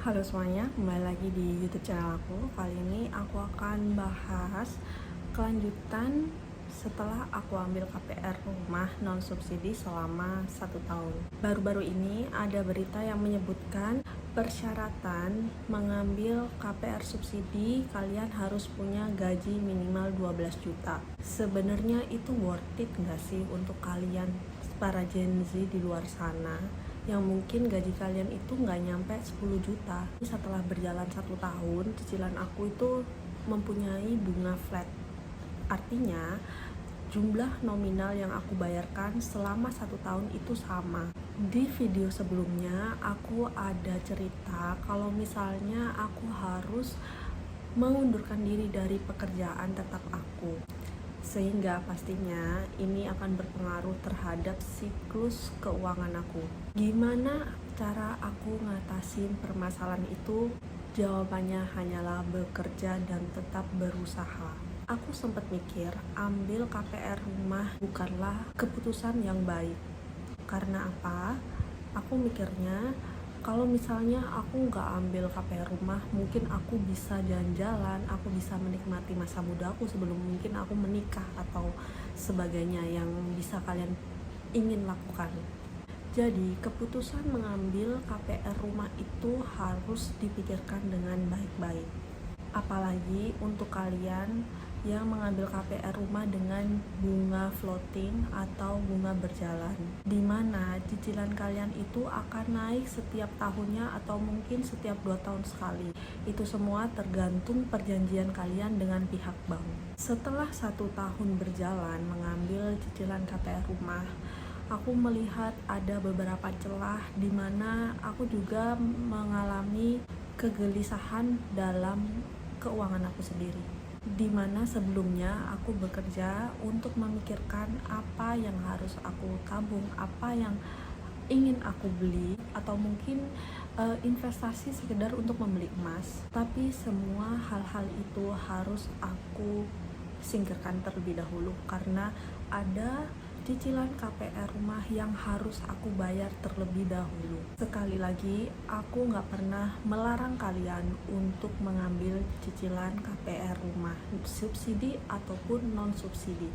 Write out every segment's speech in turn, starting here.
Halo semuanya, kembali lagi di YouTube channel aku. Kali ini aku akan bahas kelanjutan setelah aku ambil KPR rumah non subsidi selama 1 tahun. Baru-baru ini ada berita yang menyebutkan persyaratan mengambil KPR subsidi kalian harus punya gaji minimal 12 juta. Sebenarnya itu worth it nggak sih untuk kalian para Gen Z di luar sana yang mungkin gaji kalian itu nggak nyampe 10 juta. Setelah berjalan 1 tahun, cicilan aku itu mempunyai bunga flat. Artinya, jumlah nominal yang aku bayarkan selama 1 tahun itu sama. Di video sebelumnya, aku ada cerita kalau misalnya aku harus mengundurkan diri dari pekerjaan tetap aku, sehingga pastinya ini akan berpengaruh terhadap siklus keuangan aku. Gimana cara aku ngatasin permasalahan itu? Jawabannya hanyalah bekerja dan tetap berusaha. Aku sempat mikir ambil KPR rumah bukanlah keputusan yang baik. Karena apa? Aku mikirnya kalau misalnya aku nggak ambil KPR rumah, mungkin aku bisa jalan-jalan, aku bisa menikmati masa muda aku sebelum mungkin aku menikah atau sebagainya yang bisa kalian ingin lakukan. Jadi keputusan mengambil KPR rumah itu harus dipikirkan dengan baik-baik. Apalagi untuk kalian yang mengambil KPR rumah dengan bunga floating atau bunga berjalan, di mana cicilan kalian itu akan naik setiap tahunnya atau mungkin setiap 2 tahun sekali. Itu semua tergantung perjanjian kalian dengan pihak bank. Setelah 1 tahun berjalan mengambil cicilan KPR rumah, aku melihat ada beberapa celah di mana aku juga mengalami kegelisahan dalam keuangan aku sendiri, di mana sebelumnya aku bekerja untuk memikirkan apa yang harus aku tabung, apa yang ingin aku beli, atau mungkin investasi sekedar untuk membeli emas. Tapi semua hal-hal itu harus aku singkirkan terlebih dahulu karena ada cicilan KPR rumah yang harus aku bayar terlebih dahulu. Sekali lagi, aku nggak pernah melarang kalian untuk mengambil cicilan KPR rumah, subsidi ataupun non subsidi.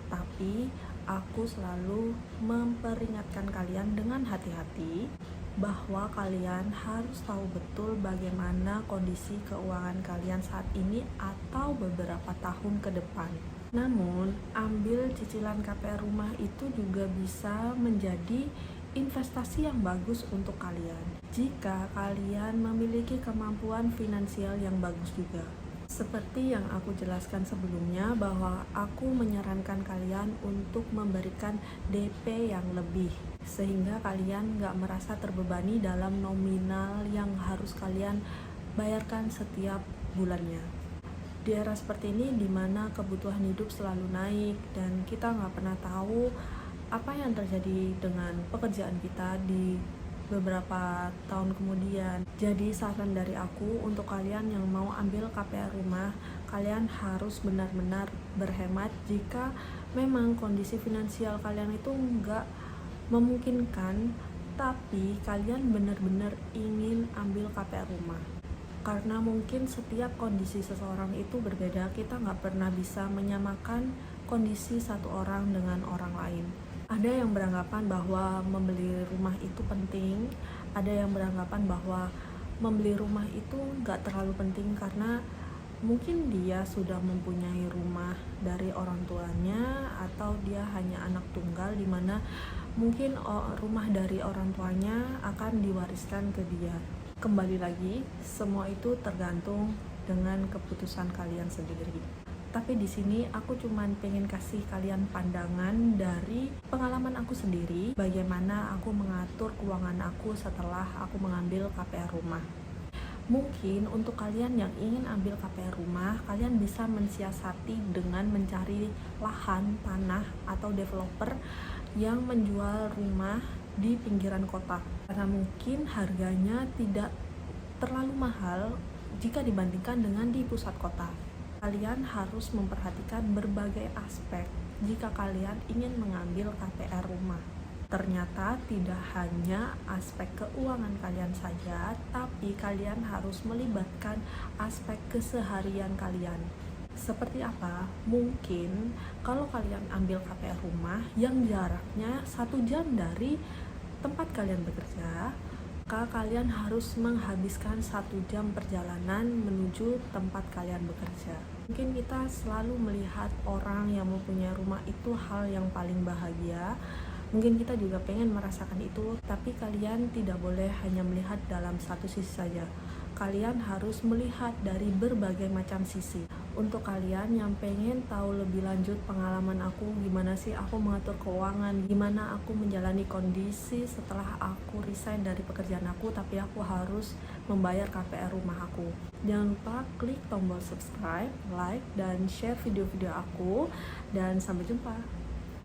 Tapi aku selalu memperingatkan kalian dengan hati-hati bahwa kalian harus tahu betul bagaimana kondisi keuangan kalian saat ini atau beberapa tahun ke depan. Namun, ambil cicilan KPR rumah itu juga bisa menjadi investasi yang bagus untuk kalian jika kalian memiliki kemampuan finansial yang bagus juga. Seperti yang aku jelaskan sebelumnya bahwa aku menyarankan kalian untuk memberikan DP yang lebih sehingga kalian nggak merasa terbebani dalam nominal yang harus kalian bayarkan setiap bulannya. Di era seperti ini di mana kebutuhan hidup selalu naik dan kita nggak pernah tahu apa yang terjadi dengan pekerjaan kita di beberapa tahun kemudian. Jadi saran dari aku untuk kalian yang mau ambil KPR rumah, kalian harus benar-benar berhemat jika memang kondisi finansial kalian itu nggak memungkinkan, tapi kalian benar-benar ingin ambil KPR rumah. Karena mungkin setiap kondisi seseorang itu berbeda, kita nggak pernah bisa menyamakan kondisi satu orang dengan orang lain. Ada yang beranggapan bahwa membeli rumah itu penting, ada yang beranggapan bahwa membeli rumah itu nggak terlalu penting karena mungkin dia sudah mempunyai rumah dari orang tuanya atau dia hanya anak tunggal di mana mungkin rumah dari orang tuanya akan diwariskan ke dia. Kembali lagi, semua itu tergantung dengan keputusan kalian sendiri. Tapi di sini aku cuma pengen kasih kalian pandangan dari pengalaman aku sendiri, bagaimana aku mengatur keuangan aku setelah aku mengambil KPR rumah. Mungkin untuk kalian yang ingin ambil KPR rumah, kalian bisa mensiasati dengan mencari lahan, tanah, atau developer yang menjual rumah di pinggiran kota karena mungkin harganya tidak terlalu mahal jika dibandingkan dengan di pusat kota. Kalian harus memperhatikan berbagai aspek jika kalian ingin mengambil KPR rumah. Ternyata tidak hanya aspek keuangan kalian saja, tapi kalian harus melibatkan aspek keseharian kalian. Seperti apa? Mungkin kalau kalian ambil KPR rumah yang jaraknya 1 jam dari tempat kalian bekerja, maka kalian harus menghabiskan 1 jam perjalanan menuju tempat kalian bekerja. Mungkin kita selalu melihat orang yang mempunyai rumah itu hal yang paling bahagia. Mungkin kita juga pengen merasakan itu, tapi kalian tidak boleh hanya melihat dalam satu sisi saja. Kalian harus melihat dari berbagai macam sisi. Untuk kalian yang pengen tahu lebih lanjut pengalaman aku, gimana sih aku mengatur keuangan, gimana aku menjalani kondisi setelah aku resign dari pekerjaan aku, tapi aku harus membayar KPR rumah aku. Jangan lupa klik tombol subscribe, like, dan share video-video aku, dan sampai jumpa.